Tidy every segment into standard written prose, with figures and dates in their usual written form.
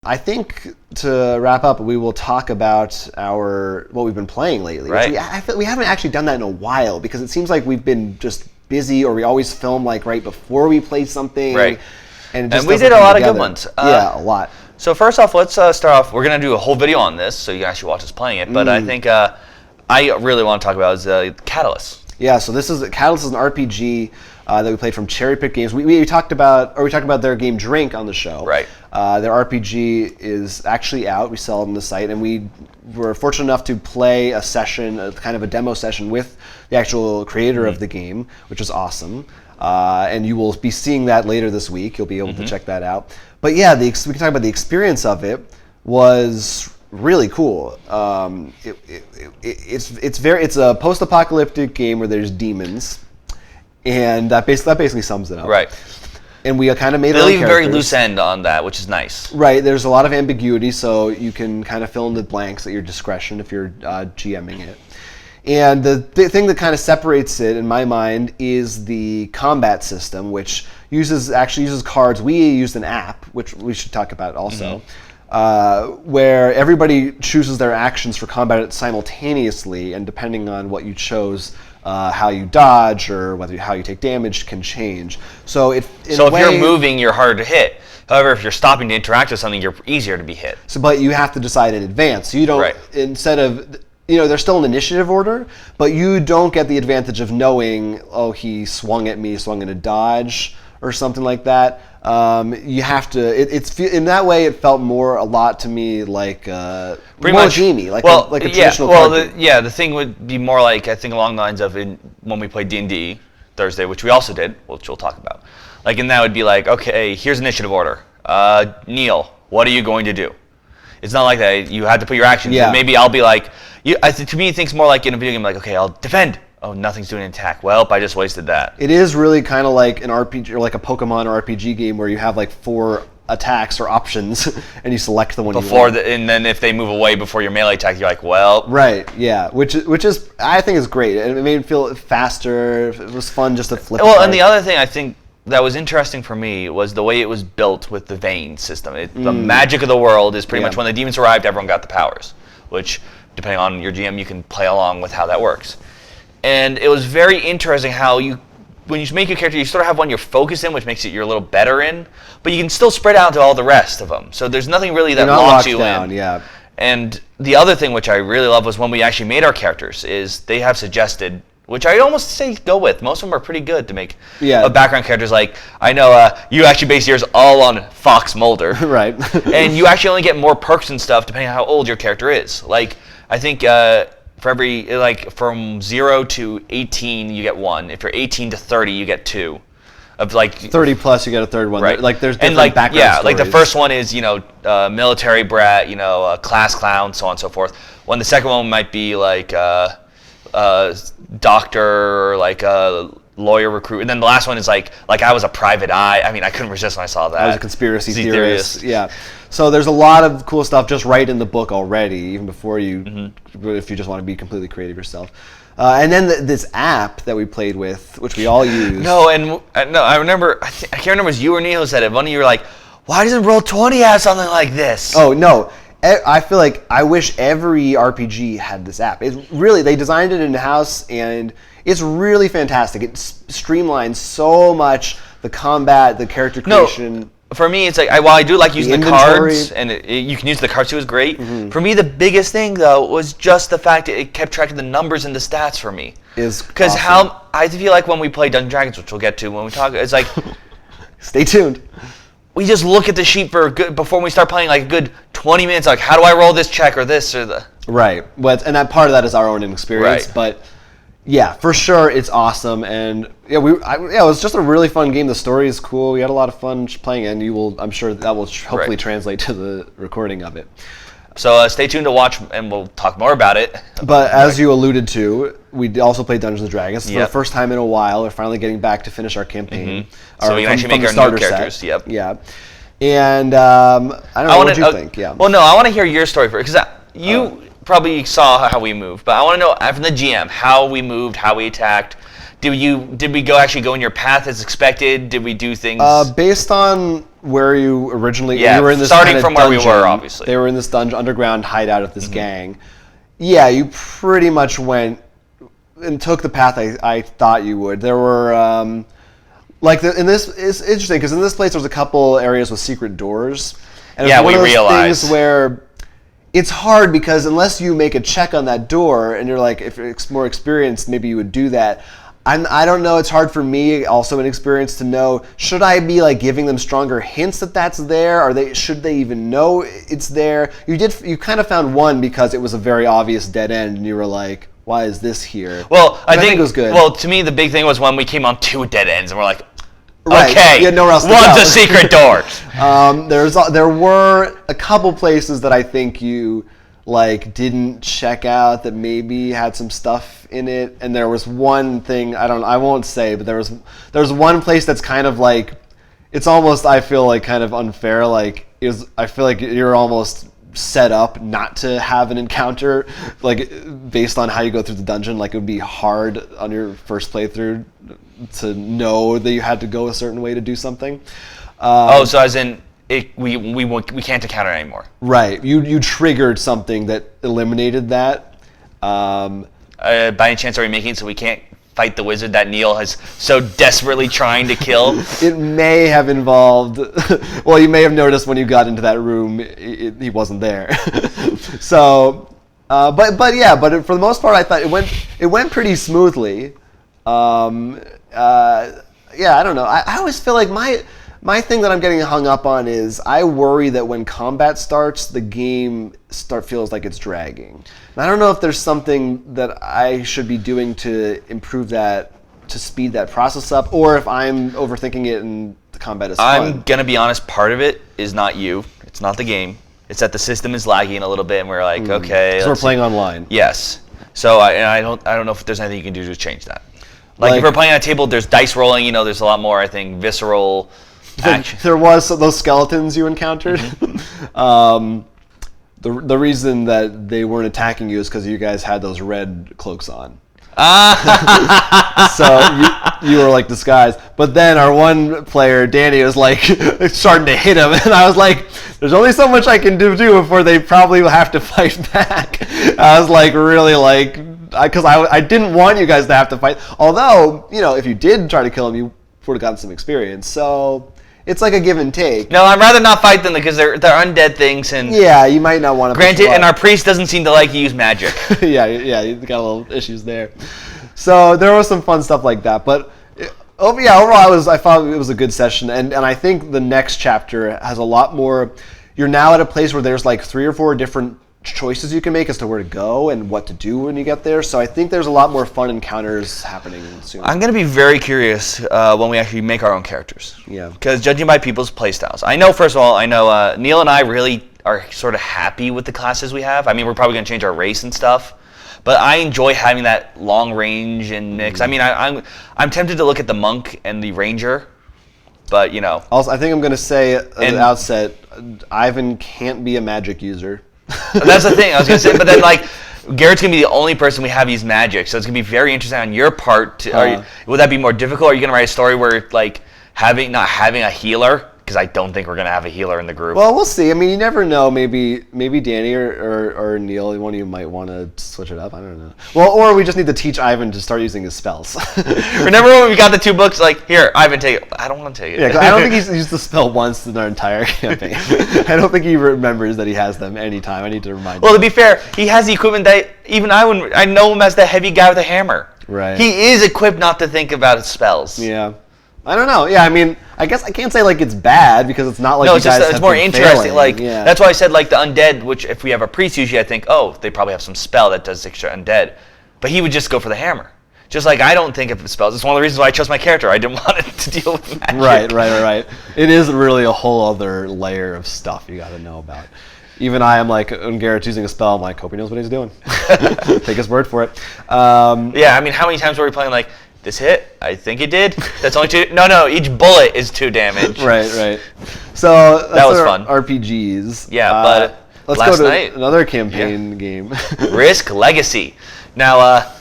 I think to wrap up, we will talk about what we've been playing lately. Right. I feel we haven't actually done that in a while because it seems like we've been just busy, or we always film like right before we play something. Right. And we did a lot of good ones. Yeah, a lot. So first off, let's start off. We're going to do a whole video on this, so you can actually watch us playing it. But I think I really want to talk about is Catalyst. Yeah, so Catalyst is an RPG that we played from Cherry Pick Games. We talked about their game Drink on the show. Right. Their RPG is actually out. We sell it on the site, and we were fortunate enough to play a session, kind of a demo session with the actual creator of the game, which was awesome. And you will be seeing that later this week. You'll be able to check that out. But yeah, we can talk about the experience of it. Was really cool. It's a post-apocalyptic game where there's demons, and that basically sums it up. Right. And we kind of made they leave a very loose end on that, which is nice. Right. There's a lot of ambiguity, so you can kind of fill in the blanks at your discretion if you're GMing it. And the thing that kind of separates it, in my mind, is the combat system, which uses cards. We used an app, which we should talk about also, where everybody chooses their actions for combat simultaneously, and depending on what you chose, how you dodge or how you take damage can change. So if you're moving, you're harder to hit. However, if you're stopping to interact with something, you're easier to be hit. So, but you have to decide in advance. So you don't instead of. There's still an initiative order, but you don't get the advantage of knowing, he swung at me, so I'm going to dodge or something like that. You have to. In that way, it felt a lot to me like more gamey, like a traditional card game. The thing would be more like, I think, along the lines of when we played D&D Thursday, which we also did, which we'll talk about. Like, and that would be like, okay, here's initiative order. Neil, what are you going to do? It's not like that. You have to put your actions. Yeah. Maybe I'll be like, to me, it thinks more like in a video game, like, okay, I'll defend. Oh, nothing's doing an attack. Well, I just wasted that. It is really kind of like an RPG or like a Pokemon or RPG game where you have like 4 attacks or options, and you select the one you want. And then if they move away before your melee attack, you're like, well. Right. Yeah. Which is I think is great. It made it feel faster. It was fun just to flip. Well, and the other thing I think that was interesting for me was the way it was built with the vein system. The magic of the world is pretty much when the demons arrived, everyone got the powers, which, depending on your GM, you can play along with how that works. And it was very interesting how when you make a character, you sort of have one you're focused in, which makes it you're a little better in, but you can still spread out to all the rest of them. So there's nothing really that locks you in. Yeah. And the other thing which I really love was when we actually made our characters is they have suggested, which I almost say go with. Most of them are pretty good to make background characters. Like, I know you actually base yours all on Fox Mulder. Right. And you actually only get more perks and stuff depending on how old your character is. Like, I think for every, from 0 to 18, you get 1. If you're 18 to 30, you get 2. Of 30 plus, you get a third one. Right. Like, there's different background stories. Like the first one is, military brat, class clown, so on and so forth. When the second one might be like doctor or like a lawyer recruit, and then the last one is like I was a private eye. I mean, I couldn't resist when I saw that. I was a conspiracy theorist. Yeah. So there's a lot of cool stuff just right in the book already, even before you, if you just want to be completely creative yourself. And then this app that we played with, which we all use. I remember. I can't remember if it was you or Neil who said it. One of you were like, "Why doesn't Roll20 have something like this?" Oh no. I feel like I wish every RPG had this app. They designed it in-house, and it's really fantastic. It streamlines so much the combat, the character creation. No, for me, it's like, while I do like using the cards, and you can use the cards too, is great. For me, the biggest thing, though, was just the fact that it kept track of the numbers and the stats for me. Because I feel like when we play Dungeons & Dragons, which we'll get to when we talk, it's like... Stay tuned. We just look at the sheet before we start playing, like a good 20 minutes, like, how do I roll this check or this or the... Right. And that part of that is our own experience. Right. But, yeah, for sure, it's awesome. And, it was just a really fun game. The story is cool. We had a lot of fun playing it, and I'm sure that will hopefully translate to the recording of it. So stay tuned to watch, and we'll talk more about it. But as you alluded to, we also played Dungeons & Dragons. For the first time in a while, we're finally getting back to finish our campaign. So we can actually make our new characters. Set. Yep. Yeah. And I don't know, what do you think? Yeah. Well, no, I want to hear your story first, because you probably saw how we moved, but I want to know from the GM how we moved, how we attacked. Did we actually go in your path as expected? Did we do things based on where you originally... Yeah, you were in this starting kind of from where we dungeon. were, obviously. They were in this underground hideout of this gang. Yeah, you pretty much went and took the path I thought you would. There were... in this, it's interesting, because in this place there's a couple areas with secret doors. And Yeah, it's one we of those realized. things where... It's hard because unless you make a check on that door and you're like, if you're more experienced, maybe you would do that. I don't know. It's hard for me, also inexperienced, to know. Should I be like giving them stronger hints that that's there? Should they even know it's there? You kind of found one because it was a very obvious dead end, and you were like, why is this here? Well, I think it was good. Well, to me, the big thing was when we came on 2 dead ends, and we're like, Right. okay, You had nowhere else to one's go. a secret door. There were a couple places that I think you like didn't check out that maybe had some stuff in it, and there was one thing I won't say, but there was one place that's kind of like, it's almost, I feel like, kind of unfair. Like I feel like you're almost set up not to have an encounter, like based on how you go through the dungeon. Like it would be hard on your first playthrough to know that you had to go a certain way to do something. So as in, we can't encounter it anymore. Right. You triggered something that eliminated that. By any chance, are we making it so we can't fight the wizard that Neil is so desperately trying to kill? It may have involved... Well, you may have noticed when you got into that room, he wasn't there. So, but for the most part, I thought it went pretty smoothly. I don't know. I always feel like my thing that I'm getting hung up on is I worry that when combat starts, the game feels like it's dragging. And I don't know if there's something that I should be doing to improve that, to speed that process up, or if I'm overthinking it and the combat is fun. I'm gonna be honest. Part of it is not you. It's not the game. It's that the system is lagging a little bit, and we're like, okay. So we're playing online. Yes. So I don't know if there's anything you can do to change that. Like if we're playing on a table, there's dice rolling. There's a lot more, I think, visceral action. There was those skeletons you encountered. The reason that they weren't attacking you is because you guys had those red cloaks on. So you were like disguised. But then our one player, Danny, was like starting to hit him, and I was like, "There's only so much I can do before they probably will have to fight back." I was like, really like, because I didn't want you guys to have to fight. Although, if you did try to kill him, you would have gotten some experience. So it's like a give and take. No, I'd rather not fight them because they're undead things, and yeah, you might not want to. Granted, and our priest doesn't seem to like to use magic. yeah, you got a little issues there. So there was some fun stuff like that, but overall, I thought it was a good session, and I think the next chapter has a lot more. You're now at a place where there's like 3 or 4 different choices you can make as to where to go and what to do when you get there. So I think there's a lot more fun encounters happening soon. I'm going to be very curious when we actually make our own characters. Yeah. Because judging by people's playstyles, first of all, I know Neil and I really are sort of happy with the classes we have. I mean, we're probably going to change our race and stuff, but I enjoy having that long range and mix. I mean, I'm tempted to look at the monk and the ranger, but Also, I think I'm going to say at the outset, Ivan can't be a magic user. That's the thing I was gonna say, but then Garrett's gonna be the only person we have use magic, so it's gonna be very interesting on your part. Would that be more difficult? Are you gonna write a story where not having a healer? Because I don't think we're gonna have a healer in the group. Well, we'll see. I mean, you never know. Maybe Danny or Neil, one of you might want to switch it up. I don't know. Well, or we just need to teach Ivan to start using his spells. Remember when we got the 2 books? Like, here, Ivan, take it. I don't want to take it. Yeah, I don't think he's used the spell once in our entire campaign. I don't think he remembers that he has them anytime. I need to remind him. Well, to be fair, he has the equipment that even I know him as the heavy guy with a hammer. Right. He is equipped not to think about his spells. Yeah. I don't know. Yeah, I mean, I guess I can't say it's bad because it's not like no, you it's guys just have it's more been interesting. failing. Yeah. That's why I said the undead. Which if we have a priest, usually I think, they probably have some spell that does extra undead, but he would just go for the hammer. Just like I don't think of spells. It's one of the reasons why I chose my character. I didn't want it to deal with magic. Right. It is really a whole other layer of stuff you got to know about. Even I am like, when Garrett's using a spell, I'm like, hope he knows what he's doing. Take his word for it. Yeah, I mean, how many times were we playing this hit? I think it did. That's only 2. No, each bullet is 2 damage. Right. So that's that was our fun. RPGs. Yeah, but let's last go to night, another campaign game. Risk Legacy. Now,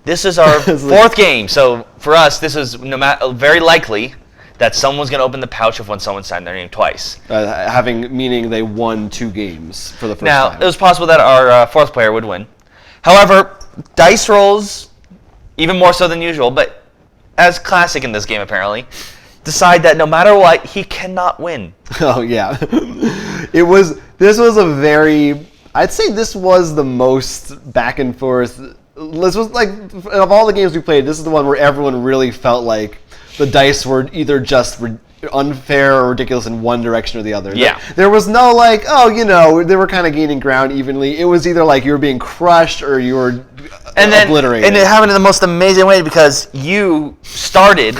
this is our 4th game. So for us, this is very likely that someone's going to open the pouch of when someone signed their name twice. Meaning they won 2 games for the first Now, time. it was possible that our 4th player would win. However, dice rolls, even more so than usual, but as classic in this game apparently, decide that no matter what, he cannot win. Oh yeah, This was a very. I'd say this was the most back and forth. This was like of all the games we played, this is the one where everyone really felt like the dice were either just unfair or ridiculous in one direction or the other. Yeah. There was no like, they were kind of gaining ground evenly. It was either like you were being crushed or you were obliterated. And it happened in the most amazing way because you started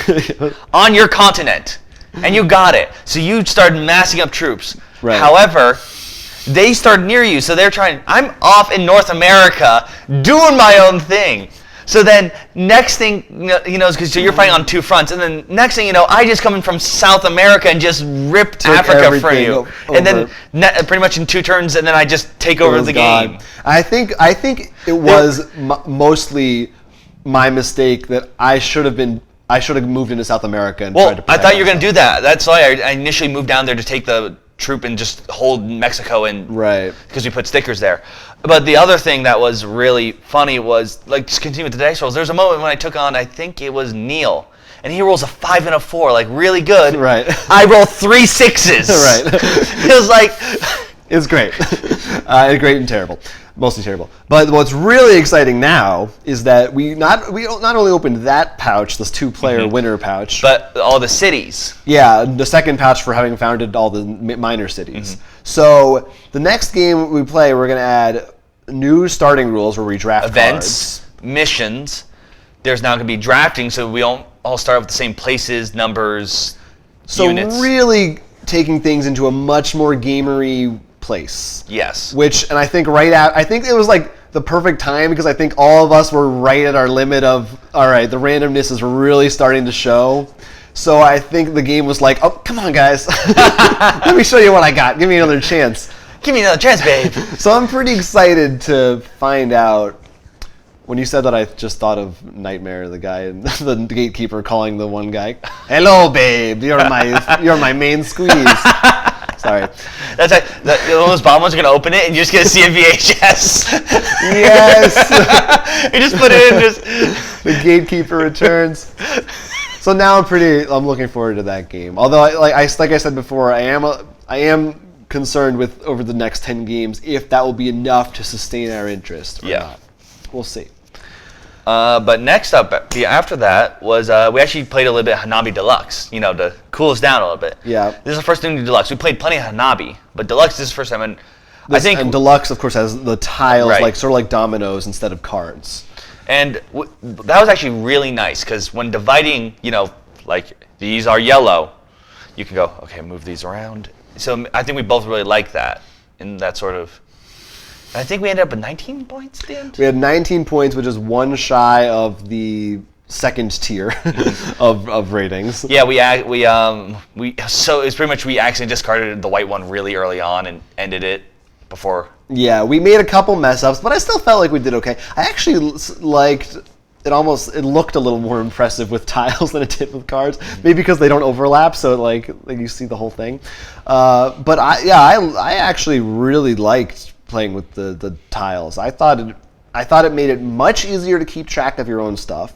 on your continent and you got it. So you started massing up troops. Right. However, they started near you, so they're trying. I'm off in North America doing my own thing. So then, next thing, because you're fighting on 2 fronts, and then next thing you know, I just come in from South America and just ripped Africa from you, and then pretty much in 2 turns, and then I just take over the game. I think it was mostly my mistake that I should have moved into South America and tried to. I thought you were going to do that. That's why I initially moved down there to take the troop and just hold Mexico and because we put stickers there. But the other thing that was really funny was, like, just continue with the dice rolls. There's a moment when I took on, I think it was Neil, and he rolls a 5 and a 4, like really good. Right. I roll 3 6s. Right. It was like, it's great. Great and terrible. Mostly terrible. But what's really exciting now is that we not only opened that pouch, this 2-player winner pouch, but all the cities. Yeah, the second pouch for having founded all the minor cities. So the next game we play, we're going to add new starting rules where we draft events, missions. There's now going to be drafting, so we don't all start with the same places, numbers, units. So really taking things into a much more gamery place. Yes. And I think I think it was like the perfect time because I think all of us were right at our limit of, all right, the randomness is really starting to show. So I think the game was like, oh, come on, guys. Let me show you what I got. Give me another chance. Give me another chance, babe. So I'm pretty excited to find out. When you said that, I just thought of Nightmare, the guy, the gatekeeper calling the one guy, "Hello, babe. You're my main squeeze." Sorry. That's like one of those bomb ones are gonna open it and you're just gonna see a VHS. Yes. You just put it in. The gatekeeper returns. So now I'm looking forward to that game. Although, like I said before, I am concerned with over the next 10 games if that will be enough to sustain our interest or not. We'll see. But next up, after that, was we actually played a little bit of Hanabi Deluxe, to cool us down a little bit. Yeah. This is the first thing to Deluxe. We played plenty of Hanabi, but Deluxe is the first time, and I think... And Deluxe, of course, has the tiles, Right. sort of like dominoes instead of cards. And that was actually really nice, because when dividing, like, these are yellow, you can go, okay, move these around. So I think we both really like that, in that sort of... I think we ended up with 19 points at the end. We had 19 points, which is one shy of the second tier of ratings. Yeah, so it's pretty much we accidentally discarded the white one really early on and ended it before. Yeah, we made a couple mess ups, but I still felt like we did okay. I actually liked it. It looked a little more impressive with tiles than it did with cards. Maybe because they don't overlap, so like you see the whole thing. But I actually really liked playing with the tiles. I thought it made it much easier to keep track of your own stuff,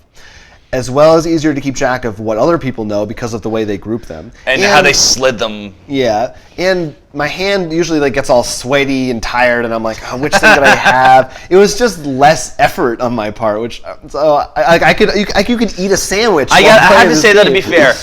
as well as easier to keep track of what other people know because of the way they group them. And how they slid them. Yeah, and my hand usually gets all sweaty and tired, and I'm like, oh, which thing did I have? It was just less effort on my part, which you could eat a sandwich. I had to say that to be fair.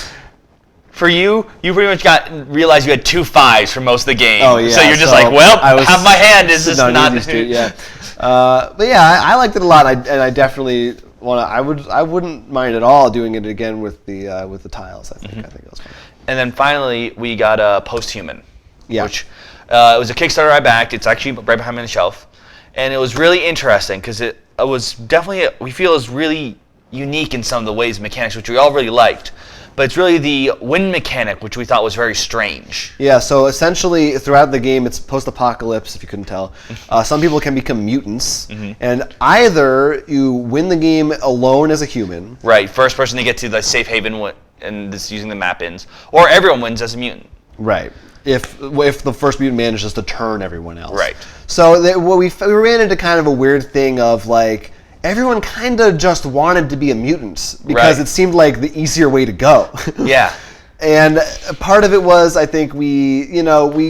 For you pretty much realized you had 2 5s for most of the game. Oh, yeah. So you're just like, half my hand is just not... Yeah. But yeah, I liked it a lot, and I definitely I wouldn't mind at all doing it again with the tiles. I think it was fun. And then finally, we got a Posthuman. Yeah. Which it was a Kickstarter I backed. It's actually right behind me on the shelf. And it was really interesting because it was definitely, we feel, is really unique in some of the ways, mechanics, which we all really liked. but it's really the win mechanic, which we thought was very strange. Yeah, so essentially throughout the game, it's post-apocalypse, if you couldn't tell. Some people can become mutants, and either you win the game alone as a human. Right, first person to get to the safe haven, and this using the map ins, or everyone wins as a mutant. Right. If the first mutant manages to turn everyone else. Right. So we ran into kind of a weird thing of like, everyone kind of just wanted to be a mutant because it seemed like the easier way to go. Yeah. And part of it was, I think we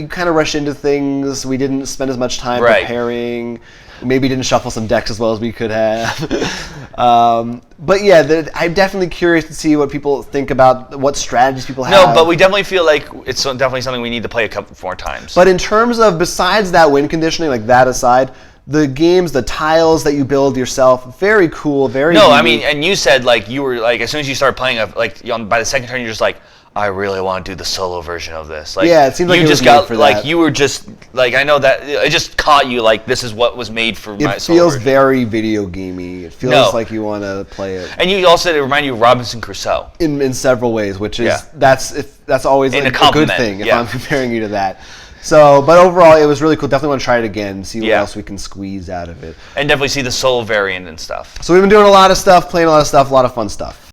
kind of rushed into things. We didn't spend as much time preparing. Maybe didn't shuffle some decks as well as we could have. But yeah, I'm definitely curious to see what people think about what strategies people have. No, but we definitely feel like it's definitely something we need to play a couple more times. But in terms of, besides that win conditioning, like that aside, the games, the tiles that you build yourself, very cool, very No, unique. I mean, and you said, like, you were, like, as soon as you started playing, by the second turn, you're just like, I really want to do the solo version of this. Like, yeah, it seemed like you it just was made got, for like, that. you were just, like, I know that, it just caught you, like, this is what was made for my solo feels version. very video gamey. It feels like you want to play it. And you also, it reminded you of Robinson Crusoe. In several ways, which is, that's always like, a good thing if I'm comparing you to that. So, but overall, it was really cool. Definitely want to try it again, see what else we can squeeze out of it. And definitely see the solo variant and stuff. So we've been doing a lot of stuff, playing a lot of stuff, a lot of fun stuff.